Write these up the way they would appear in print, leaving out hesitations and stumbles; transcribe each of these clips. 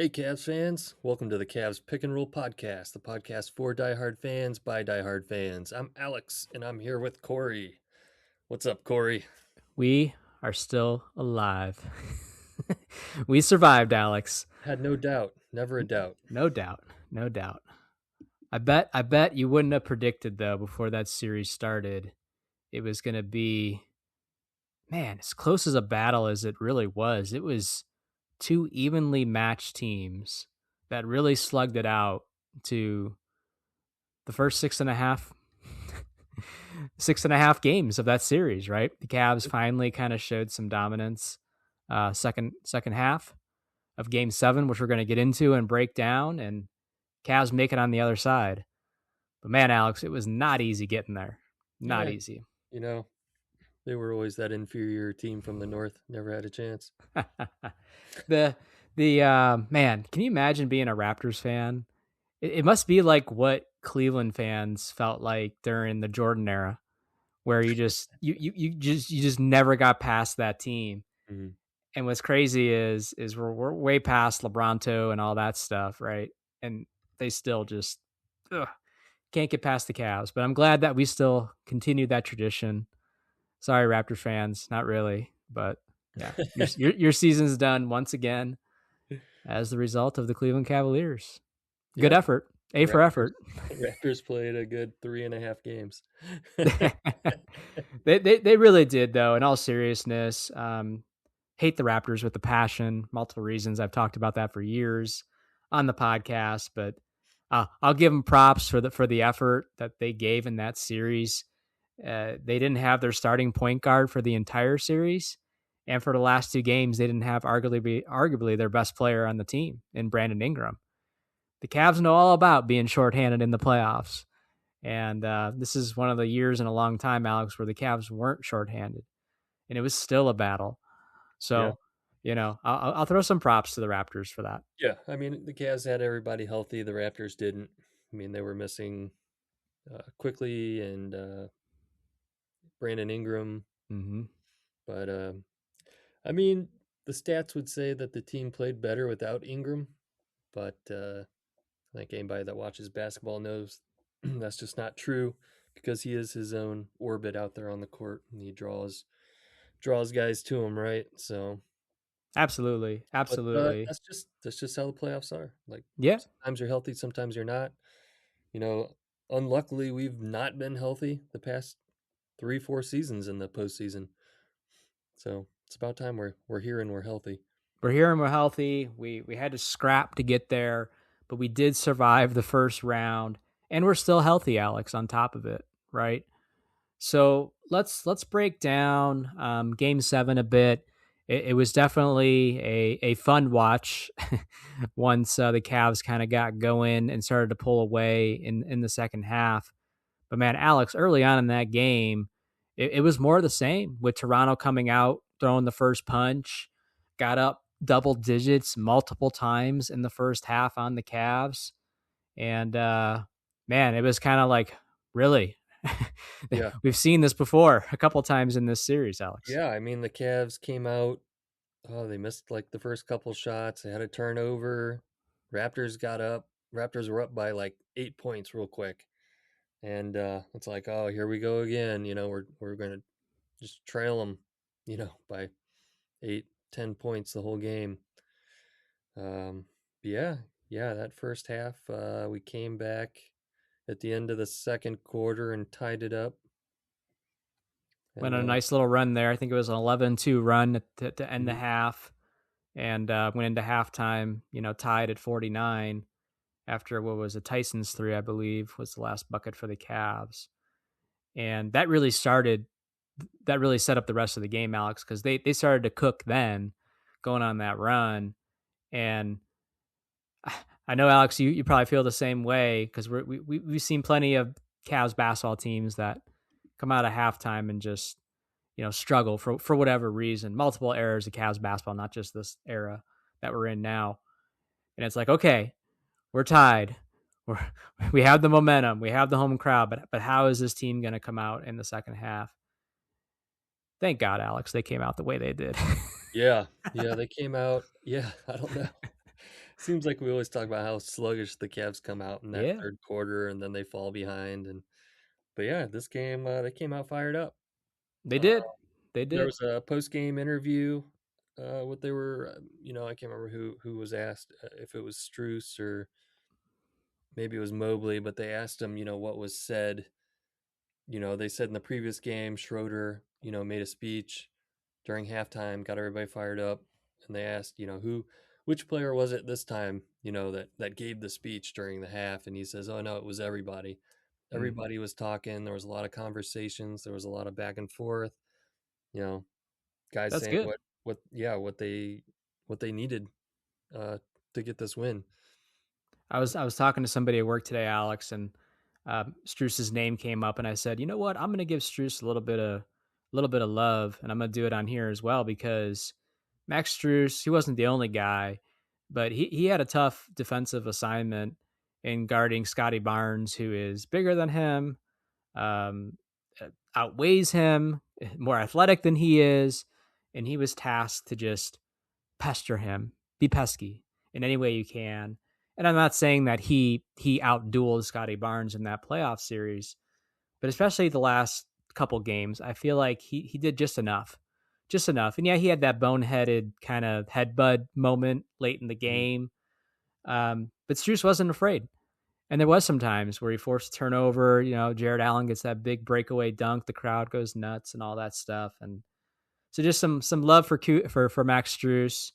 Hey, Cavs fans. Welcome to the Cavs Pick and Roll Podcast, the podcast for diehard fans by diehard fans. I'm Alex, and I'm here with Corey. What's up, Corey? We are still alive. We survived, Alex. Had no doubt, never a doubt. No doubt. No doubt. I bet you wouldn't have predicted though before that series started it was going to be, man, as close as a battle as it really was. It was two evenly matched teams that really slugged it out to the first six and a half games of that series, right? The Cavs finally kind of showed some dominance second half of game 7, which we're going to get into and break down, and Cavs make it on the other side. But man, Alex, it was not easy getting there. Not Yeah, easy. you know, they were always that inferior team from the North. Never had a chance. the Man, can you imagine being a Raptors fan? It must be like what Cleveland fans felt like during the Jordan era, where you just never got past that team. Mhm. And what's crazy is we're way past LeBronto and all that stuff, right? And they still just can't get past the Cavs. But I'm glad that we still continue that tradition. Sorry, Raptor fans, not really, but yeah, your season's done once again as the result of the Cleveland Cavaliers. Good Yeah, effort, A for effort. Raptors played a good 3.5 games. They really did, though. In all seriousness, hate the Raptors with a passion. Multiple reasons. I've talked about that for years on the podcast, but I'll give them props for the effort that they gave in that series. They didn't have their starting point guard for the entire series, and for the last 2 games, they didn't have arguably their best player on the team in Brandon Ingram. The Cavs know all about being shorthanded in the playoffs, and this is one of the years in a long time, Alex, where the Cavs weren't shorthanded, and it was still a battle. Yeah. So, I'll throw some props to the Raptors for that. Yeah, I mean, the Cavs had everybody healthy. The Raptors didn't. I mean, they were missing Quickly and Brandon Ingram. Mm-hmm. But, I mean, the stats would say that the team played better without Ingram. But I think anybody that watches basketball knows that's just not true because he is his own orbit out there on the court and he draws guys to him, right? So Absolutely, but absolutely. that's just how the playoffs are. Like Yeah, sometimes you're healthy, sometimes you're not. You know, unluckily we've not been healthy the past 3-4 seasons in the postseason. So it's about time we're here and we're healthy. we're here and we're healthy. We had to scrap to get there, but we did survive the first round, and we're still healthy, Alex. On top of it, right? So let's break down Game 7 a bit. It was definitely a fun watch once the Cavs kind of got going and started to pull away in the second half. But man, Alex, early on in that game, it was more of the same with Toronto coming out, throwing the first punch, got up double digits multiple times in the first half on the Cavs. And man, it was kind of like, really? Yeah. We've seen this before a couple times in this series, Alex. Yeah, I mean the Cavs came out. Oh, they missed like the first couple shots. They had a turnover. Raptors got up. Raptors were up by like 8 points real quick. And it's like, oh, here we go again. We're gonna just trail them, by 8-10 points the whole game. Um, yeah, yeah, that first half, we came back at the end of the second quarter and tied it up. Went And on a nice little run there. I think it was an 11-2 run to end the mhm, half, and went into halftime, tied at 49 after what was a Tyson's 3, I believe, was the last bucket for the Cavs. And that really set up the rest of the game, Alex, because they started to cook then going on that run. And I know, Alex, you probably feel the same way because we've seen plenty of Cavs basketball teams that come out of halftime and just struggle for whatever reason. Multiple eras of Cavs basketball, not just this era that we're in now. And it's like, okay, we're tied. We have the momentum. We have the home crowd. But how is this team going to come out in the second half? Thank God, Alex, they came out the way they did. yeah, yeah, they came out. Yeah, I don't know. Seems like we always talk about how sluggish the Cavs come out in that Yeah, 3rd quarter, and then they fall behind, and but yeah, this game, they came out fired up. they Uh, did. They there did. was a post-game interview, what they were, I can't remember who was asked, if it was Strus or maybe it was Mobley, but they asked him, what was said. They said in the previous game, Schroeder, made a speech during halftime, got everybody fired up, and they asked, which player was it this time, that gave the speech during the half, and he says, "Oh no, it was everybody. Mm, Everybody was talking. There was a lot of conversations. There was a lot of back and forth. You know, guys that's saying good. yeah, what they needed uh, to get this win." I was talking to somebody at work today, Alex, and Struce's name came up, and I said, you know what, I'm going to give Struce a little bit of love, and I'm going to do it on here as well because Max Struce, he wasn't the only guy, but he had a tough defensive assignment in guarding Scotty Barnes, who is bigger than him, um, outweighs him, more athletic than he is, and he was tasked to just pester him, be pesky in any way you can. And I'm not saying that he outdueled Scotty Barnes in that playoff series, but especially the last couple games, I feel like he did just enough. Just enough. And yeah, he had that boneheaded kind of headbutt moment late in the Mhm. game. But Struce wasn't afraid. And there was some times where he forced a turnover. Jarrett Allen gets that big breakaway dunk. The crowd goes nuts and all that stuff. And so just some love for Max Struess.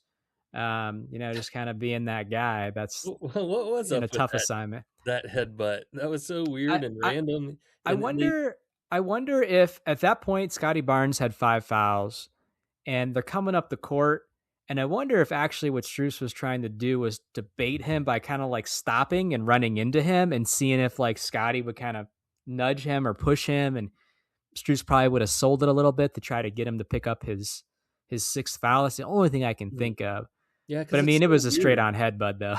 Just kind of being that guy that's What was in up a with tough assignment. that headbutt? That was so I weird and I random, I and they wonder I wonder if at that point Scotty Barnes had 5 fouls and they're coming up the court. And I wonder if actually what Struess was trying to do was to bait him by kind of like stopping and running into him and seeing if like Scotty would kind of nudge him or push him. And Struess probably would have sold it a little bit to try to get him to pick up his sixth foul. That's the only thing I can Mhm. think of. Yeah, But because I it's mean, it so was a straight weird. on headbutt though.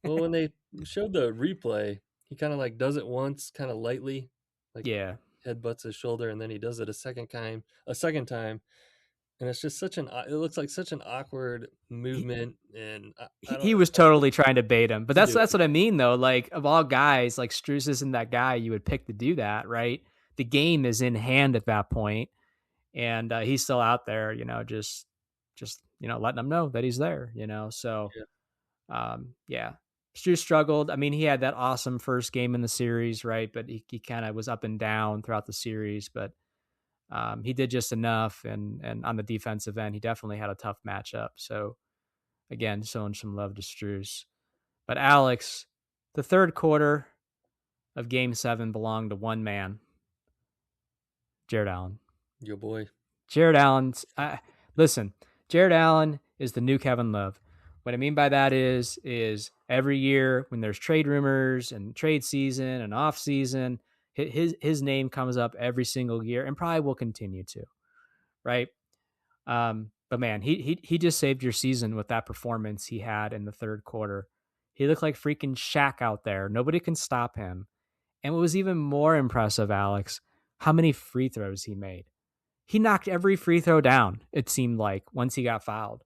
Well, when they showed the replay, he kinda, like, does it once, kinda lightly, like, Yeah. headbutts his shoulder, and then he does it a second time, and it's just such an it looks like such an awkward He, movement, and I don't he was like, what totally trying to bait him. But is he that's doing? what I mean though. Like of all guys, like Struess isn't that guy you would pick to do that, right? The game is in hand at that point, and he's still out there, just letting them know that he's there, So Yeah. yeah, Stu struggled. I mean, he had that awesome first game in the series, right? But he kind of was up and down throughout the series. But he did just enough, and on the defensive end, he definitely had a tough matchup. So again, showing some love to Struess. But Alex, the third quarter of Game 7 belonged to one man, Jarrett Allen. Your boy. Jarrett Allen's. Listen, Jarrett Allen is the new Kevin Love. What I mean by that is every year when there's trade rumors and trade season and off season, his name comes up every single year and probably will continue to, right? But man, he just saved your season with that performance he had in the third quarter. He looked like freaking Shaq out there. Nobody can stop him. And what was even more impressive, Alex, how many free throws he made. He knocked every free throw down, it seemed like, once he got fouled.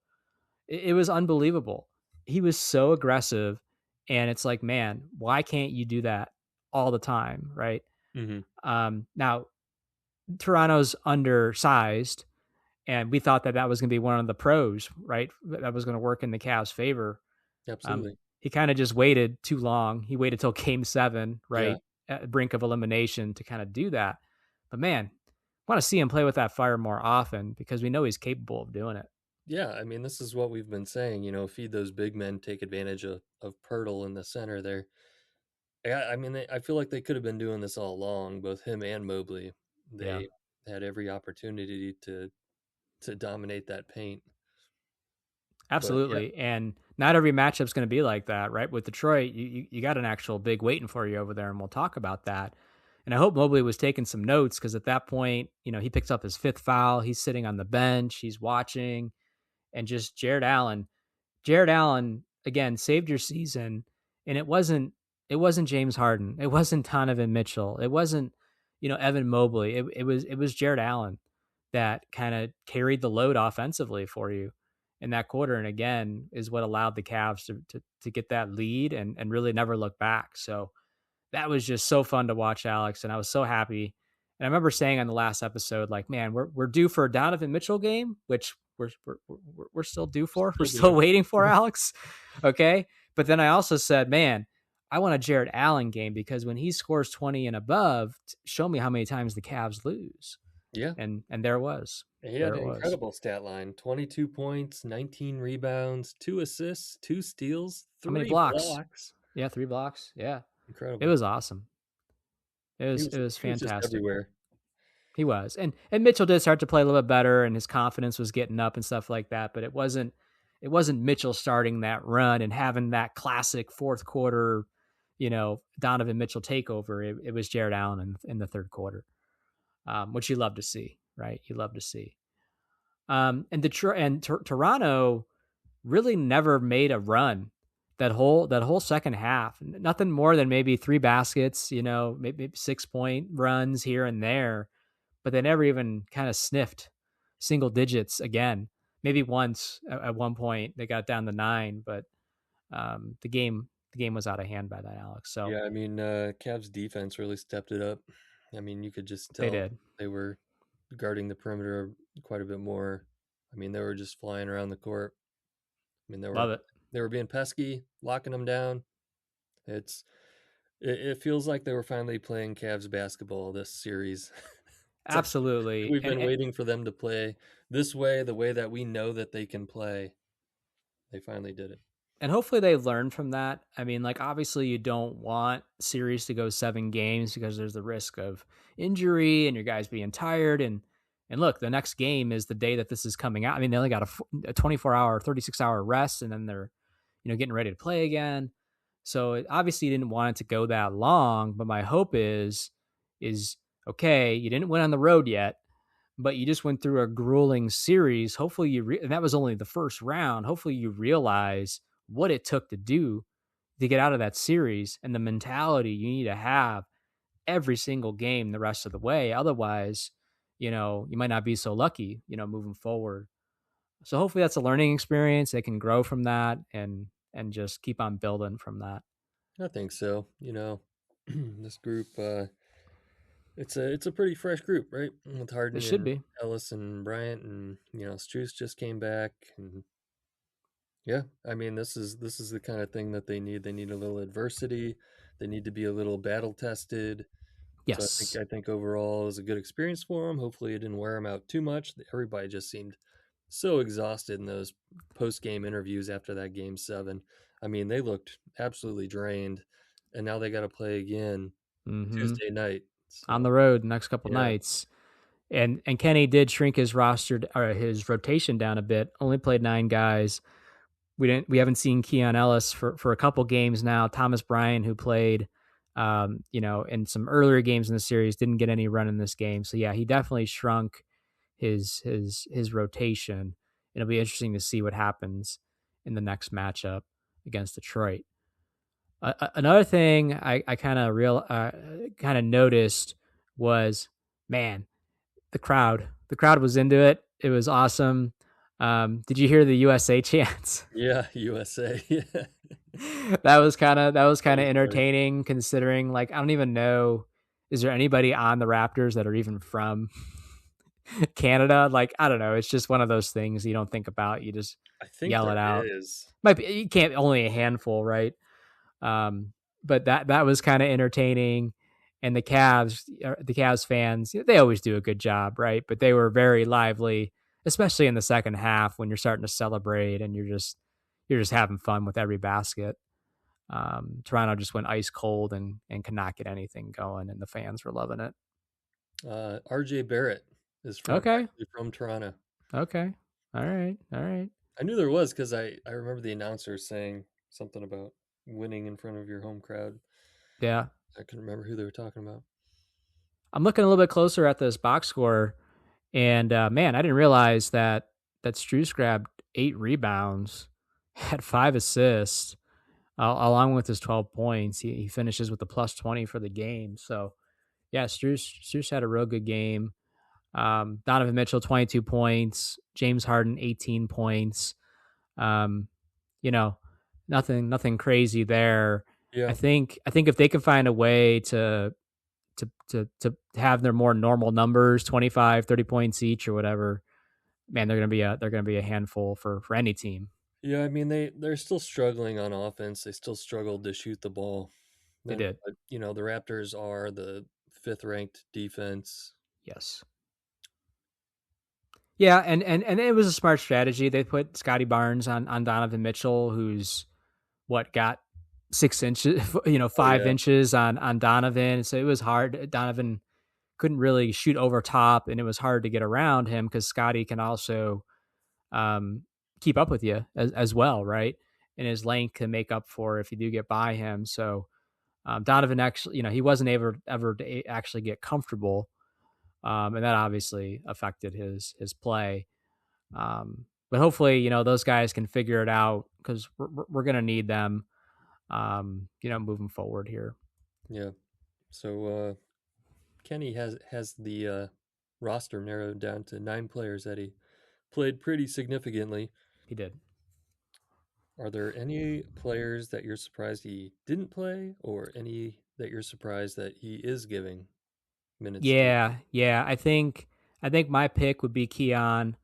It was unbelievable. He was so aggressive. And it's like, man, why can't you do that all the time? Right. Mhm. Now, Toronto's undersized, and we thought that that was going to be one of the pros, right? That was going to work in the Cavs' favor. Um, Absolutely. he kind of just waited too long. He waited till game 7, Yeah. right? At the brink of elimination to kind of do that. But man, I want to see him play with that fire more often because we know he's capable of doing it. Yeah, I mean, this is what we've been saying, feed those big men, take advantage of Pirtle in the center there. Yeah, I mean, I feel like they could have been doing this all along, both him and Mobley. Yeah. They had every opportunity to dominate that paint. But yeah, Absolutely. And not every matchup's going to be like that, right? With Detroit, you got an actual big waiting for you over there, and we'll talk about that. And I hope Mobley was taking some notes because at that point, he picks up his fifth foul. He's sitting on the bench, he's watching, and just Jared Allen. Jared Allen again saved your season, and it wasn't James Harden, it wasn't Donovan Mitchell, it wasn't Evan Mobley. It was Jared Allen that kind of carried the load offensively for you. in that quarter, and again is what allowed the Cavs to get that lead and really never look back. So that was just so fun to watch, Alex, and I was so happy. And I remember saying on the last episode, like, man, we're due for a Donovan Mitchell game, which we're still due for. We're Still still do. waiting for, Alex. Okay, but then I also said, man, I want a Jarrett Allen game because when he scores 20 and above, show me how many times the Cavs lose. Yeah. And there it was. He There had it an was. incredible stat line: 22 points, 19 rebounds, 2 assists, 2 steals, How many 3 blocks? blocks. Yeah, 3 blocks. Yeah, it Incredible. was awesome. It was He was just fantastic. everywhere. He was. And Mitchell did start to play a little bit better and his confidence was getting up and stuff like that, but it wasn't Mitchell starting that run and having that classic fourth quarter, Donovan Mitchell takeover. It was Jarrett Allen in the third quarter, which you love to see, right? You love to see. And Detroit and Toronto really never made a run that whole second half. Nothing more than maybe 3 baskets, maybe 6 point runs here and there, but they never even kind of sniffed single digits again. Maybe once at one point they got down to 9, but the game was out of hand by that, Alex. So Yeah, I mean, Cavs defense really stepped it up. I mean, you could just they tell did. they were guarding the perimeter quite a bit more. I mean, they were just flying around the court. I mean, Love it. they were being pesky, locking them down. It's it feels like they were finally playing Cavs basketball this series. It's like Absolutely. we've And, been and waiting for them to play this way, the way that we know that they can play. They finally did it. and hopefully they learn from that. I mean, like obviously you don't want series to go 7 games because there's the risk of injury and your guys being tired. And look, the next game is the day that this is coming out. I mean, they only got a 24-hour, 36-hour rest, and then they're getting ready to play again. So obviously you didn't want it to go that long. But my hope is okay. You didn't win on the road yet, but you just went through a grueling series. Hopefully and that was only the first round. Hopefully you realize what it took to do to get out of that series and the mentality you need to have every single game the rest of the way. Otherwise, you might not be so lucky, moving forward. So hopefully that's a learning experience. They can grow from that and just keep on building from that. I think so. This group, it's a pretty fresh group, right? With It Harden should and be. Ellis and Bryant, and Struce just came back, and yeah, I mean this is the kind of thing that they need. They need a little adversity. They need to be a little battle tested. So I think Yes. I think overall it was a good experience for them. Hopefully it didn't wear them out too much. Everybody just seemed so exhausted in those post game interviews after that game 7. I mean, they looked absolutely drained, and now they got to play again Hmm. Tuesday night. On So the road next couple yeah, nights. And Kenny did shrink his roster or his rotation down a bit. Only played 9 guys. We haven't seen Keon Ellis for a couple games now. Thomas Bryant, who played in some earlier games in the series, didn't get any run in this game. So yeah, he definitely shrunk his rotation. It'll be interesting to see what happens in the next matchup against Detroit. Another thing I kind of noticed was, man, the crowd was into it. It was awesome. Did you hear the USA chants? yeah, USA. Yeah, that was kind that of was funny. entertaining considering, like, I don't even know, is there anybody on the Raptors that are even from Canada? Like, I don't know. It's just one of those things you don't think about. You just I think yell there it out. is. Might be, you can't, only a handful, right? Um, but that was kind of entertaining. And the Cavs fans, they always do a good job, right? But they were very lively, especially in the second half when you're starting to celebrate and you're just having fun with every basket. Toronto just went ice cold and could not get anything going, and the fans were loving it. RJ Barrett is Okay, actually from Toronto. okay, all right, all right. I knew there was because I remember the announcer saying something about winning in front of your home crowd. Yeah, I couldn't remember who they were talking about. I'm looking a little bit closer at this box score, and man, I didn't realize that Struce grabbed 8 rebounds, had 5 assists, along with his 12 points. He finishes with a plus 20 for the game. So yeah, Struce had a real good game. Donovan Mitchell, 22 points. James Harden, 18 points. Um, you know, nothing crazy there. Yeah. I think if they can find a way to have their more normal numbers, 25, 30 points each or whatever, man, they're gonna be a handful for any team. Yeah, I mean they're still struggling on offense. They still struggled to shoot the ball. They Then, did. but, the Raptors are the fifth ranked defense. Yes. Yeah, and it was a smart strategy. They put Scotty Barnes on Donovan Mitchell, who's what got 6 inches, Oh, 5 yeah. inches on Donovan. So it was hard. Donovan couldn't really shoot over top, and it was hard to get around him because Scotty can also um, keep up with you as well, right? And his length can make up for if you do get by him. So Donovan actually, he wasn't able ever to actually get comfortable, and that obviously affected his play. But hopefully, those guys can figure it out because we're going to need them, moving forward here. Yeah. So Kenny has the roster narrowed down to 9 players that he played pretty significantly. He did. Are there any players that you're surprised he didn't play, or any that you're surprised that he is giving minutes to? Yeah, yeah. I think my pick would be Keon,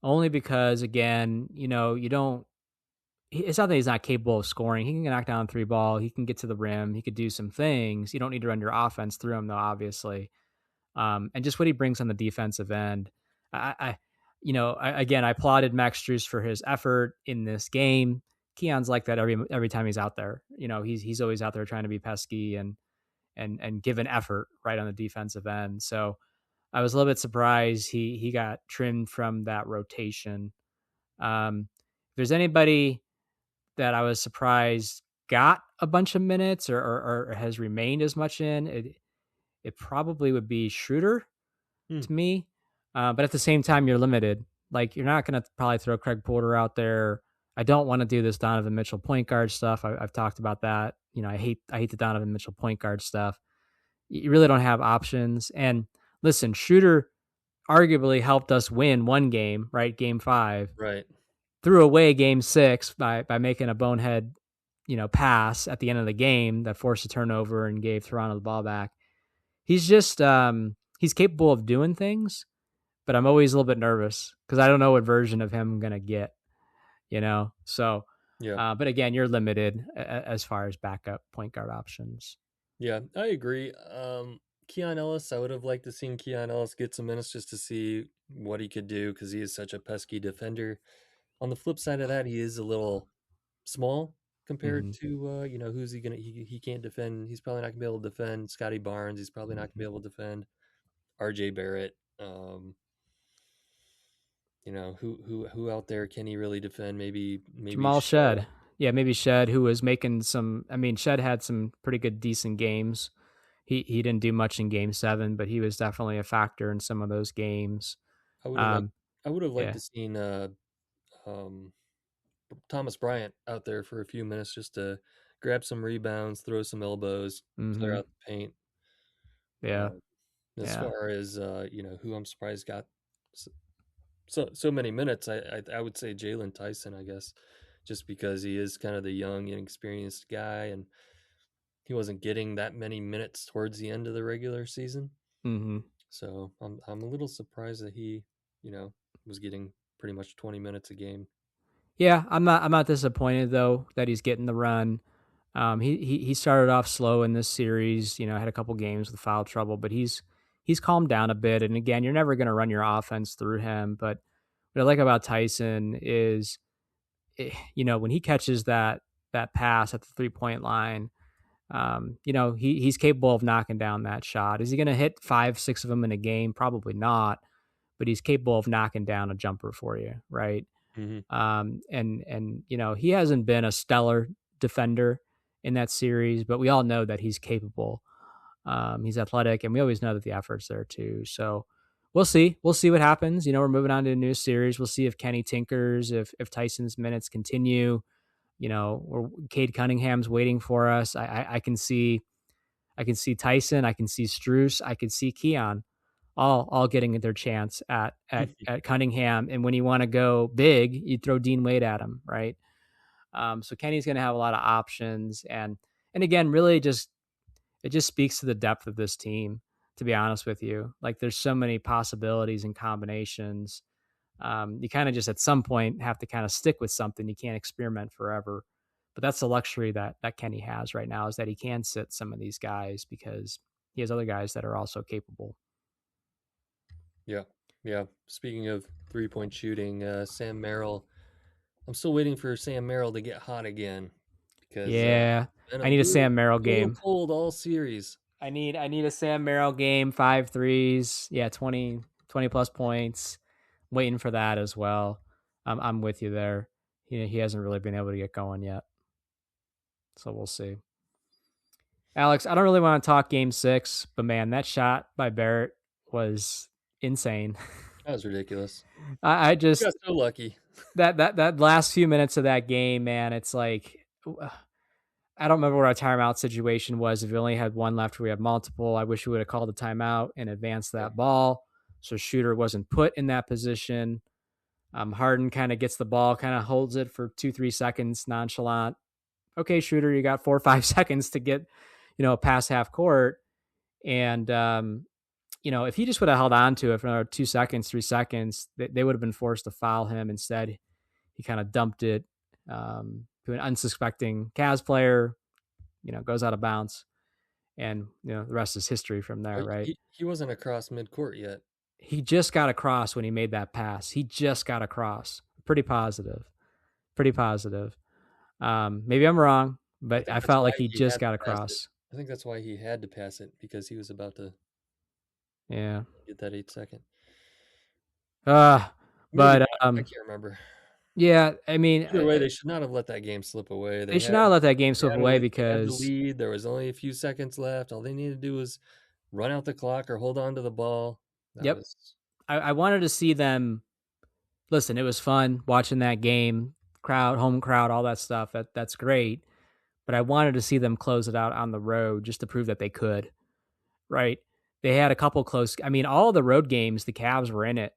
only because again, you don't. It's not that he's not capable of scoring. He can knock down a three ball. He can get to the rim. He could do some things. You don't need to run your offense through him, though. Obviously, and just what he brings on the defensive end. Again, I applauded Max Strus for his effort in this game. Keon's like that every time he's out there. He's always out there trying to be pesky and give an effort right on the defensive end. So I was a little bit surprised he got trimmed from that rotation. If there's anybody that I was surprised got a bunch of minutes or has remained as much in it probably would be Schroeder Hmm. to me. But at the same time, you're limited. Like you're not going to probably throw Craig Porter out there. I don't want to do this Donovan Mitchell point guard stuff. I've talked about that. I hate the Donovan Mitchell point guard stuff. You really don't have options. And listen, Shooter arguably helped us win one game, right? Game 5. Right. Threw away game 6 by making a bonehead, pass at the end of the game that forced a turnover and gave Toronto the ball back. He's just he's capable of doing things, but I'm always a little bit nervous because I don't know what version of him I'm gonna get. So, Yeah. but again, you're limited as far as backup point guard options. Yeah, I agree. Keon Ellis, I would have liked to seen Keon Ellis get some minutes just to see what he could do because he is such a pesky defender. On the flip side of that, he is a little small compared Hmm. to who's he gonna he can't defend. He's probably not gonna be able to defend Scotty Barnes. He's probably not gonna be Hmm. able to defend RJ Barrett. Who out there can he really defend? Maybe Jamal Shed. Shed, yeah, maybe Shed, who was making some. I mean, Shed had some pretty good, decent games. He didn't do much in Game 7, but he was definitely a factor in some of those games. I would have liked Um, I would have liked yeah. to seen um Thomas Bryant out there for a few minutes just to grab some rebounds, throw some elbows, clear Hmm. out the paint. Yeah. Uh, as Yeah. far as who I'm surprised got s- so many minutes, I would say Jalen Tyson, I guess, just because he is kind of the young, inexperienced guy, and he wasn't getting that many minutes towards the end of the regular season. Hmm. So I'm a little surprised that he, you know, was getting pretty much 20 minutes a game. Yeah, I'm not disappointed though that he's getting the run. He started off slow in this series. Had a couple games with foul trouble, but he's calmed down a bit. And again, you're never going to run your offense through him. But what I like about Tyson is, when he catches that pass at the 3 point line, he's capable of knocking down that shot. Is he going to hit 5, 6 of them in a game? Probably not. But he's capable of knocking down a jumper for you, right? Hmm. And he hasn't been a stellar defender in that series, but we all know that he's capable. He's athletic, and we always know that the effort's there too. So we'll see. We'll see what happens. We're moving on to a new series. We'll see if Kenny tinkers, if Tyson's minutes continue. Or Cade Cunningham's waiting for us. I can see Tyson. I can see Struce. I can see Keon all getting their chance at Cunningham. And when you want to go big, you throw Dean Wade at him, right? So Kenny's going to have a lot of options, and again, really just it just speaks to the depth of this team. To be honest with you, like there's so many possibilities and combinations. You kind of just at some point have to kind of stick with something. You can't experiment forever. But that's the luxury that Kenny has right now, is that he can sit some of these guys because he has other guys that are also capable. Yeah, yeah. Speaking of 3-point shooting, Sam Merrill. I'm still waiting for Sam Merrill to get hot again because Yeah, been I need a Sam Merrill a little game. cold all series. I need a Sam Merrill game, 5 threes. Yeah, 20 plus points. Waiting for that as well. I'm with you there. He hasn't really been able to get going yet. So we'll see. Alex, I don't really want to talk game 6, but man, that shot by Barrett was insane. That was ridiculous. I We got just so lucky. that last few minutes of that game, man, it's like I don't remember what our timeout situation was. If we only had one left, we had multiple. I wish we would have called a timeout and advanced Yeah. that ball so Shooter wasn't put in that position. Harden kind of gets the ball, kind of holds it for 2-3 seconds, nonchalant. Okay, Shooter, you got 4 or 5 seconds to get, past half court. And, if he just would have held on to it for another 2 seconds, 3 seconds, they would have been forced to foul him. Instead, he kind of dumped it to an unsuspecting Cavs player, goes out of bounds. And, the rest is history from there, right? He wasn't across midcourt yet. He just got across when he made that pass. He just got across. Pretty positive. Pretty positive. Maybe I'm wrong, but I felt like he just got across. I think that's why he had to pass it, because he was about to get that 8-second. But I can't remember. Yeah, I mean, either way, they should not have let that game slip away. They should not let that game slip away They had because the lead. There was only a few seconds left. All they needed to do was run out the clock or hold on to the ball. Yep. I wanted to see them. Listen, it was fun watching that game. Crowd, home crowd, all that stuff. That's great. But I wanted to see them close it out on the road just to prove that they could. Right? They had a couple close. I mean, all the road games, the Cavs were in it.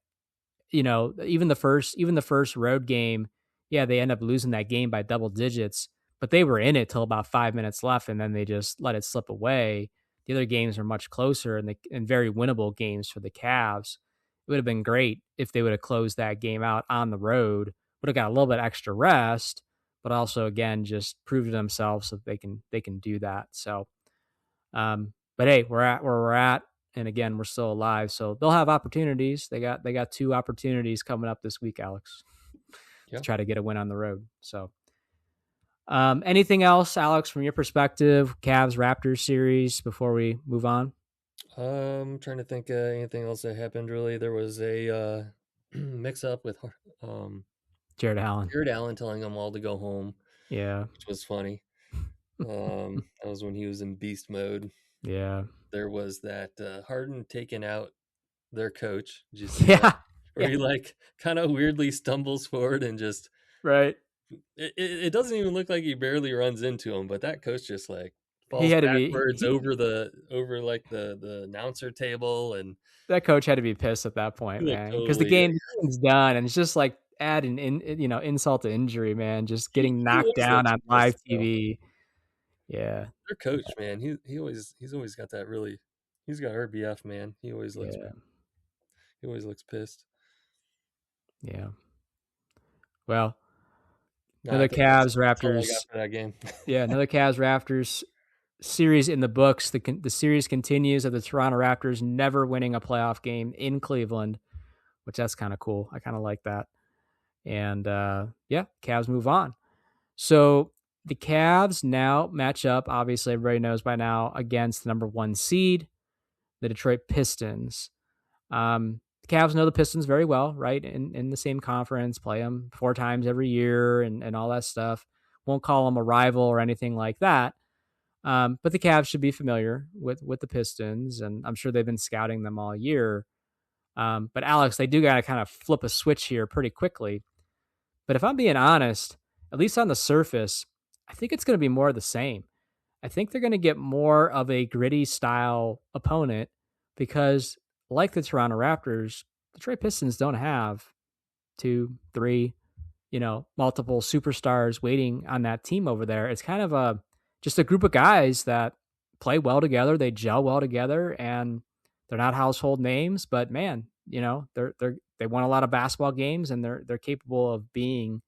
Even the first road game, yeah, they end up losing that game by double digits, but they were in it till about 5 minutes left, and then they just let it slip away. The other games are much closer and very winnable games for the Cavs. It would have been great if they would have closed that game out on the road, would have got a little bit extra rest, but also again just proved to themselves that they can do that. So, but hey, we're at where we're at. And again, we're still alive, so they'll have opportunities. They got 2 opportunities coming up this week, Alex, to try to get a win on the road. So, anything else, Alex, from your perspective, Cavs Raptors series before we move on? I'm trying to think anything else that happened. Really, there was a mix-up with Jarrett Allen. Jarrett Allen telling them all to go home. Yeah, which was funny. That was when he was in beast mode. Yeah. There was that Harden taking out their coach. Just where he like kind of weirdly stumbles forward and just right. It doesn't even look like he barely runs into him, but that coach just like falls he had backwards to be, over like the announcer table, and that coach had to be pissed at that point, man, because the game's done, and it's just like add an insult to injury, man. Just getting knocked down on live TV. Yeah, their coach, man. He's always got that really. He's got RBF, man. He always looks pissed. Yeah. Well, another Cavs Raptors. That game. Yeah, another Cavs Raptors series in the books. The series continues of the Toronto Raptors never winning a playoff game in Cleveland, which that's kind of cool. I kind of like that. And Cavs move on. So the Cavs now match up, obviously everybody knows by now, against the number 1 seed, the Detroit Pistons. The Cavs know the Pistons very well, right? In the same conference, play them 4 times every year and all that stuff. Won't call them a rival or anything like that. But the Cavs should be familiar with the Pistons, and I'm sure they've been scouting them all year. But Alex, they do got to kind of flip a switch here pretty quickly. But if I'm being honest, at least on the surface, I think it's going to be more of the same. I think they're going to get more of a gritty style opponent because like the Toronto Raptors, Detroit Pistons don't have two, three, multiple superstars waiting on that team over there. It's kind of just a group of guys that play well together, they gel well together, and they're not household names, but man, they won a lot of basketball games, and they're capable of being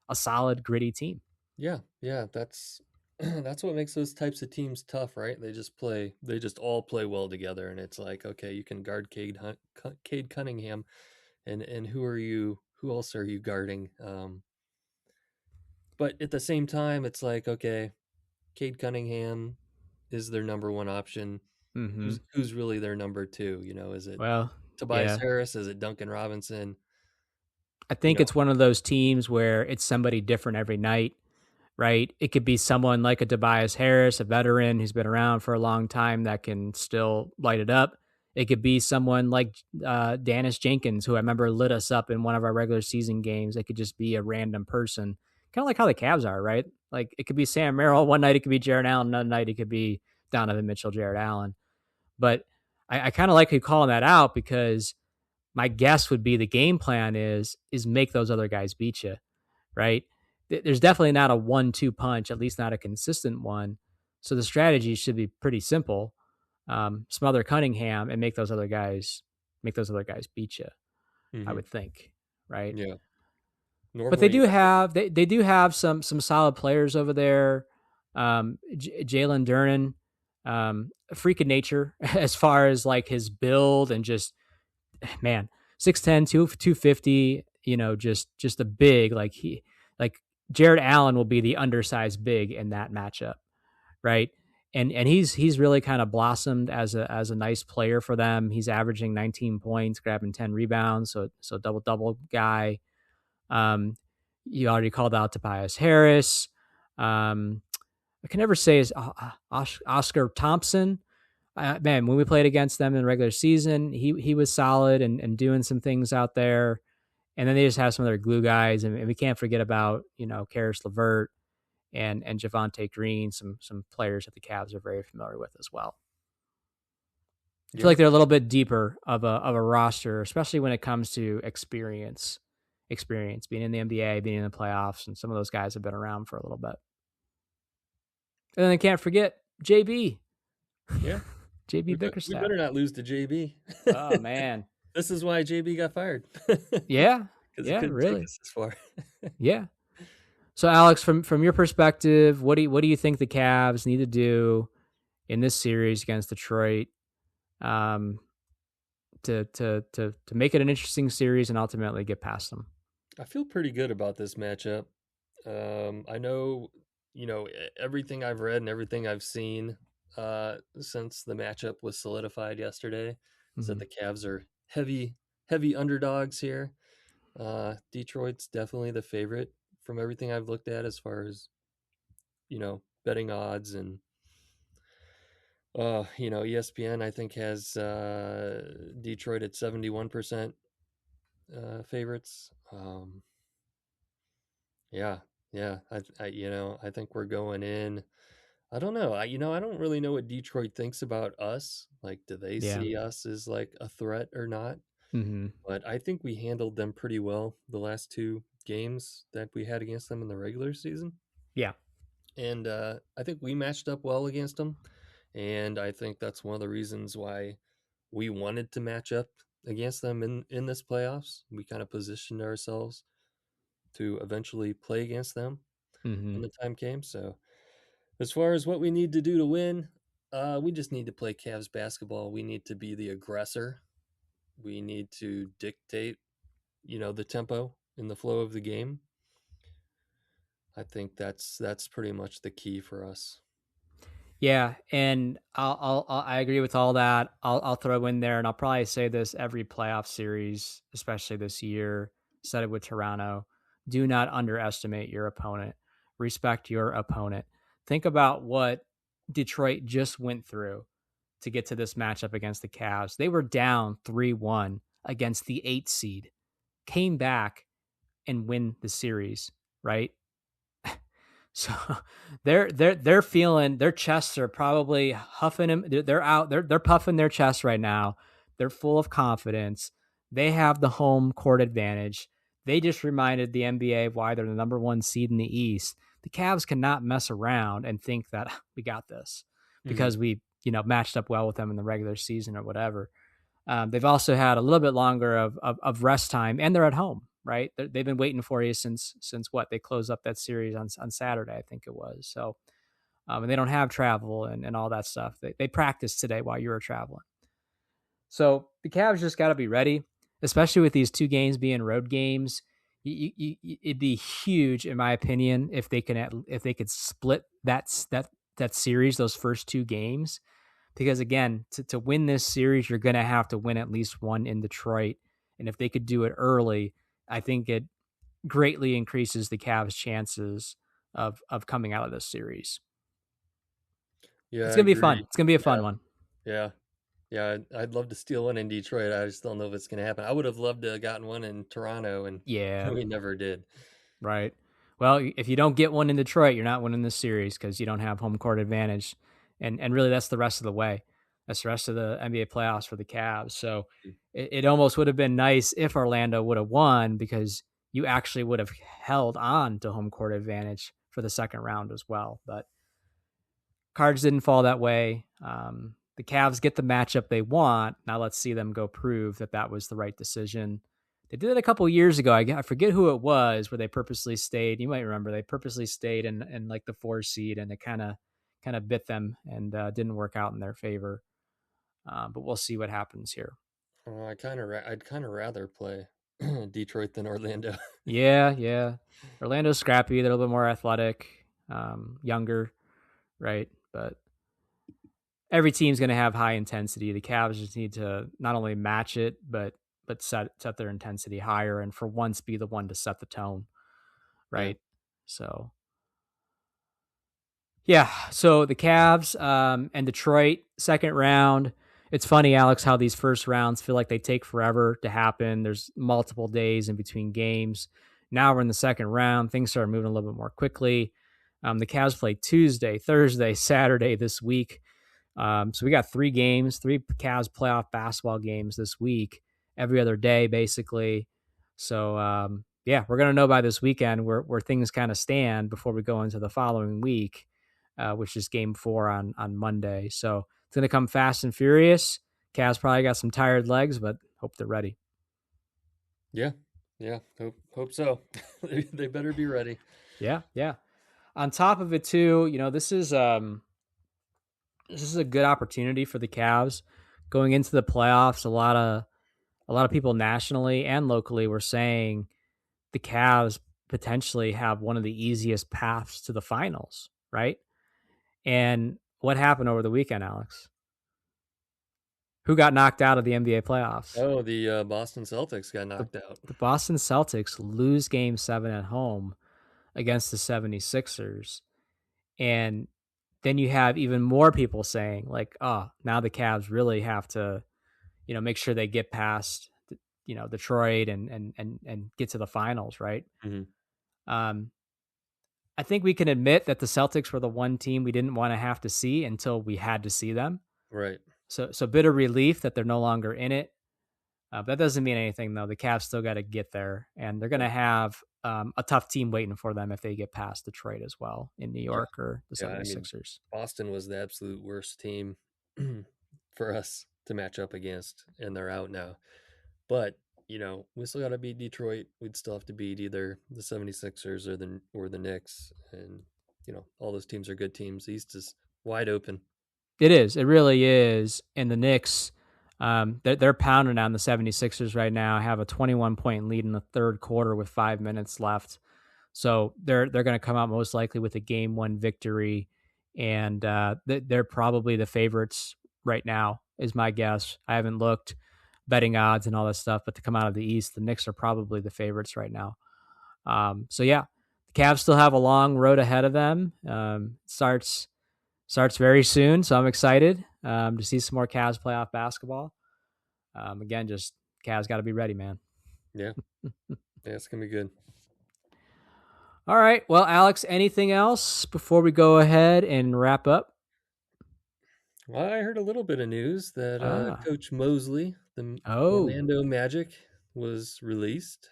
a solid, gritty team. Yeah, yeah, that's that's what makes those types of teams tough, right? They just all play well together, and it's like, okay, you can guard Cade Cunningham, and who else are you guarding? But at the same time, it's like, okay, Cade Cunningham is their number one option. Hmm. Who's really their number two? Is it Well, Tobias yeah, Harris? Is it Duncan Robinson? I You think know, it's one of those teams where it's somebody different every night, right? It could be someone like a Tobias Harris, a veteran who's been around for a long time that can still light it up. It could be someone like Dennis Jenkins, who I remember lit us up in one of our regular season games. It could just be a random person, kind of like how the Cavs are, right? Like it could be Sam Merrill one night, it could be Jarrett Allen another night, it could be Donovan Mitchell, Jarrett Allen. But I kind of like you calling that out because my guess would be the game plan is make those other guys beat you, right? There's definitely not a 1-2 punch, at least not a consistent one. So the strategy should be pretty simple. Smother Cunningham and make those other guys beat you. I hmm would think, right? yeah. But they Normally, do I think, have they do have some solid players over there. Jalen Duren, a freak of nature as far as like his build and just man, 6'10", 250, just a big, like Jarrett Allen will be the undersized big in that matchup, right? And he's really kind of blossomed as a nice player for them. He's averaging 19 points, grabbing 10 rebounds, so double guy. Um, you already called out Tobias Harris. I can never say is Oscar Thompson. Man, when we played against them in the regular season, he was solid and doing some things out there. And then they just have some other glue guys, and we can't forget about Karis LeVert and Javante Green, some players that the Cavs are very familiar with as well. I feel yeah, like they're a little bit deeper of a roster, especially when it comes to experience being in the NBA, being in the playoffs, and some of those guys have been around for a little bit. And then I can't forget JB, yeah. JB We Bickerstaff. better not lose to JB. Oh man, This is why JB got fired yeah, because he yeah, couldn't take really, us this far. yeah. So Alex, from your perspective, what do you think the Cavs need to do in this series against Detroit, um, to make it an interesting series and ultimately get past them? I feel pretty good about this matchup. I know, everything I've read and everything I've seen since the matchup was solidified yesterday is that Mm-hmm. the Cavs are heavy underdogs here. Detroit's definitely the favorite from everything I've looked at as far as, betting odds and ESPN I think has Detroit at 71% favorites. Yeah, yeah. I think we're going in. I don't know. I don't really know what Detroit thinks about us. Like, do they Yeah. see us as like a threat or not? Mm-hmm. But I think we handled them pretty well the last two games that we had against them in the regular season. Yeah. And I think we matched up well against them. And I think that's one of the reasons why we wanted to match up against them in this playoffs. We kind of positioned ourselves to eventually play against them Mm-hmm. when the time came. So as far as what we need to do to win, we just need to play Cavs basketball. We need to be the aggressor. We need to dictate, the tempo and the flow of the game. I think that's pretty much the key for us. Yeah, and I agree with all that. I'll throw in there, and I'll probably say this every playoff series, especially this year. Said it with Toronto. Do not underestimate your opponent. Respect your opponent. Think about what Detroit just went through to get to this matchup against the Cavs. They were down 3-1 against the 8 seed, came back and win the series, right? So they're feeling their chests are probably huffing them. They're out. They're puffing their chests right now They're full of confidence. They have the home court advantage. They just reminded the NBA of why they're the number one seed in the East. The Cavs cannot mess around and think that we got this Hmm. because we, matched up well with them in the regular season or whatever. They've also had a little bit longer of rest time, and they're at home, right? They've been waiting for you since what they closed up that series on Saturday, I think it was. So, and they don't have travel and all that stuff. They practiced today while you were traveling. So the Cavs just got to be ready, especially with these two games being road games. It'd be huge, in my opinion, if they could split that series, those first two games, because again, to win this series, you're going to have to win at least one in Detroit, and if they could do it early, I think it greatly increases the Cavs' chances of coming out of this series. Yeah, It's I gonna be fun. agree. It's gonna be a Yeah, fun one. yeah, yeah. I'd love to steal one in Detroit. I just don't know if it's gonna happen. I would have loved to have gotten one in Toronto, and Yeah, we never did. right. Well, if you don't get one in Detroit, you're not winning this series because you don't have home court advantage, and really that's the rest of the way. That's the rest of the NBA playoffs for the Cavs. So it almost would have been nice if Orlando would have won because you actually would have held on to home court advantage for the second round as well. But cards didn't fall that way. The Cavs get the matchup they want. Now let's see them go prove that was the right decision. They did it a couple years ago. I forget who it was where they purposely stayed. You might remember they purposely stayed in like the 4 seed, and it kind of bit them and didn't work out in their favor. But we'll see what happens here. I'd kind of rather play Detroit than Orlando. Yeah, yeah. Orlando's scrappy. They're a little bit more athletic, younger, right? But every team's going to have high intensity. The Cavs just need to not only match it, but set their intensity higher, and for once be the one to set the tone, Yeah, right? So yeah, so the Cavs and Detroit second round. It's funny, Alex, how these first rounds feel like they take forever to happen. There's multiple days in between games. Now we're in the second round. Things start moving a little bit more quickly. The Cavs play Tuesday, Thursday, Saturday this week. So we got 3 games, 3 Cavs playoff basketball games this week, every other day, basically. So, yeah, we're going to know by this weekend where things kind of stand before we go into the following week, which is game 4 on Monday. So it's going to come fast and furious. Cavs probably got some tired legs, but hope they're ready. yeah, yeah. Hope so. They better be ready. Yeah, yeah. On top of it, too, this is a good opportunity for the Cavs going into the playoffs. A lot of people nationally and locally were saying the Cavs potentially have one of the easiest paths to the finals, right? And what happened over the weekend, Alex? Who got knocked out of the NBA playoffs? Oh, the Boston Celtics got The knocked out. the Boston Celtics lose game 7 at home against the 76ers. And then you have even more people saying like, "Oh, now the Cavs really have to, make sure they get past, Detroit and get to the finals, right?" Hmm. Um, I think we can admit that the Celtics were the one team we didn't want to have to see until we had to see them. Right. So bit of relief that they're no longer in it. But that doesn't mean anything though. The Cavs still got to get there, and they're going to have a tough team waiting for them if they get past Detroit as well in New Yeah. York or the Yeah. I mean, 76ers. Boston was the absolute worst team for us to match up against, and they're out now. But, we still got to beat Detroit. We'd still have to beat either the 76ers or the Knicks. And, all those teams are good teams. The East is wide open. It is. It really is. And the Knicks, they're pounding on the 76ers right now, have a 21-point lead in the third quarter with 5 minutes left. So they're going to come out most likely with a game 1 victory, and they're probably the favorites right now, is my guess. I haven't looked betting odds and all that stuff, but to come out of the East, the Knicks are probably the favorites right now. So yeah, the Cavs still have a long road ahead of them. Starts very soon, so I'm excited to see some more Cavs playoff basketball. Again, just Cavs got to be ready, man. Yeah. Yeah, it's going to be good. All right. Well, Alex, anything else before we go ahead and wrap up? Well, I heard a little bit of news that Ah, Coach Mosley, The Oh, what Orlando Magic was released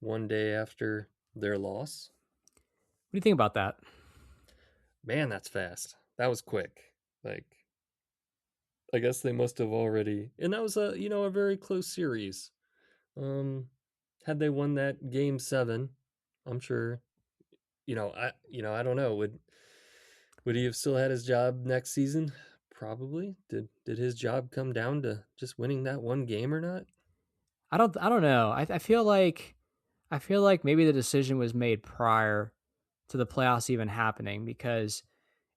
one day after their loss. do you think about that? Man, that's fast. That was quick. Like, I guess they must have already, and that was a very close series. Um, had they won that game 7, I'm sure. I don't know. Would he have still had his job next season? Probably. Did his job come down to just winning that one game or not? I don't know. I feel like maybe the decision was made prior to the playoffs even happening because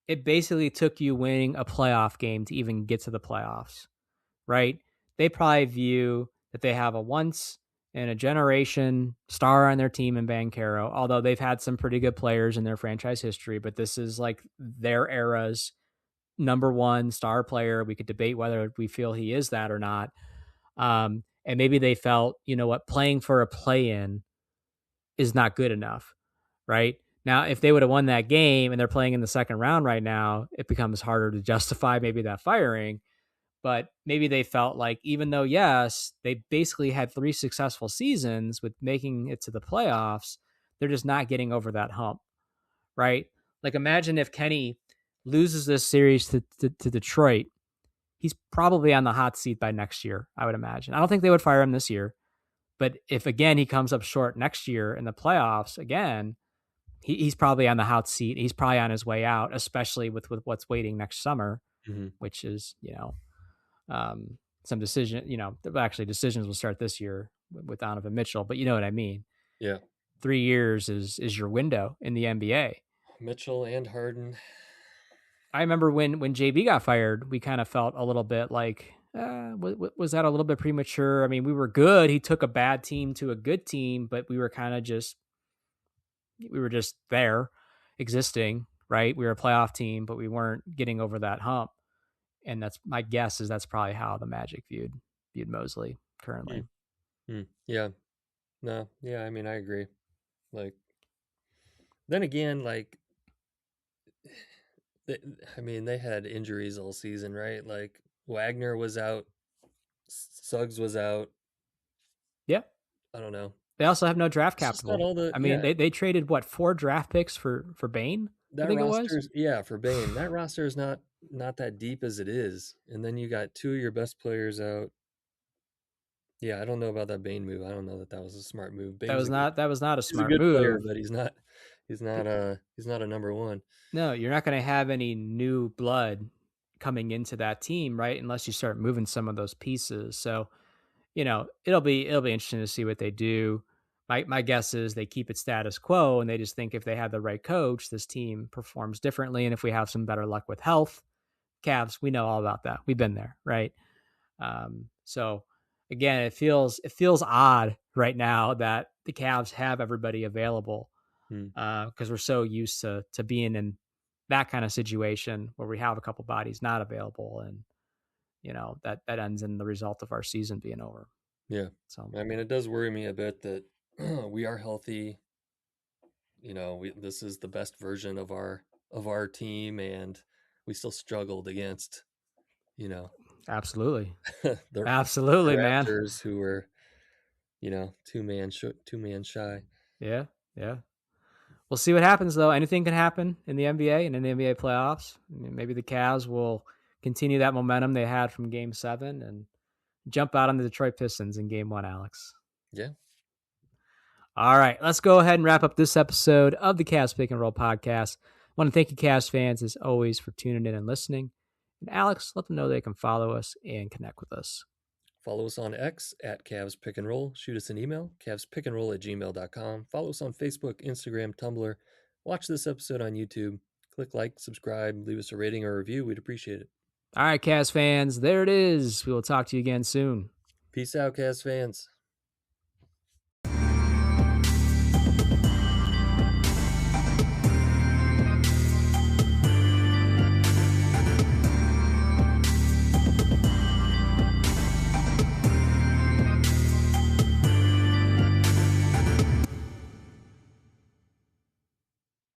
it basically took you winning a playoff game to even get to the playoffs, right? They probably view that they have a once in a generation star on their team in Banchero, although they've had some pretty good players in their franchise history, but this is like their era's number one star player. We could debate whether we feel he is that or not. And maybe they felt, you know what, playing for a play in is not good enough, right? Now, if they would have won that game and they're playing in the second round right now, it becomes harder to justify maybe that firing. But maybe they felt like, even though, yes, they basically had 3 successful seasons with making it to the playoffs, they're just not getting over that hump, right? Like, imagine if Kenny loses this series to Detroit. He's probably on the hot seat by next year, I would imagine. I don't think they would fire him this year. But if, again, he comes up short next year in the playoffs again, he's probably on the hot seat. He's probably on his way out, especially with what's waiting next summer, Mm-hmm. which is, some decision, actually decisions will start this year with Donovan Mitchell, but you know what I mean? Yeah. 3 years is your window in the NBA. Mitchell and Harden. I remember when JB got fired, we kind of felt a little bit like, was that a little bit premature? I mean, we were good. He took a bad team to a good team, but we were just there existing, right? We were a playoff team, but we weren't getting over that hump. And that's my guess is that's probably how the Magic viewed Mosley currently. Yeah. No. Yeah. I mean, I agree. Like, then again, like, they, I mean, they had injuries all season, right? Like, Wagner was out, Suggs was out. Yeah. I don't know. They also have no draft It's just not capital. all the I mean, yeah. they traded what, 4 draft picks for Bane, I That think it was. roster's yeah for Bane. That roster is not that deep as it is, and then you got 2 of your best players out. Yeah, I don't know about that Bane move. I don't know that was a smart move. That was not a He's a smart good player, move. but he's not a number one. No, you're not going to have any new blood coming into that team, right? Unless you start moving some of those pieces. So, it'll be interesting to see what they do. My guess is they keep it status quo and they just think if they have the right coach, this team performs differently. And if we have some better luck with health, Cavs, we know all about that. We've been there, right? So again, it feels odd right now that the Cavs have everybody available Hmm. because we're so used to being in that kind of situation where we have a couple bodies not available, and that ends in the result of our season being over. Yeah, So I mean, it does worry me a bit that we are healthy. This is the best version of our team, and we still struggled against you know absolutely, the absolutely, man. Raptors, who were 2 man shy. Yeah, yeah. We'll see what happens though. Anything can happen in the NBA and in the NBA playoffs. I mean, maybe the Cavs will continue that momentum they had from Game 7 and jump out on the Detroit Pistons in Game 1, Alex. Yeah. All right, let's go ahead and wrap up this episode of the Cavs Pick and Roll podcast. I want to thank you, Cavs fans, as always, for tuning in and listening. And Alex, let them know they can follow us and connect with us. Follow us on X at Cavs Pick and Roll. Shoot us an email, cavspickandroll@gmail.com. Follow us on Facebook, Instagram, Tumblr. Watch this episode on YouTube. Click like, subscribe, leave us a rating or review. We'd appreciate it. All right, Cavs fans, there it is. We will talk to you again soon. Peace out, Cavs fans.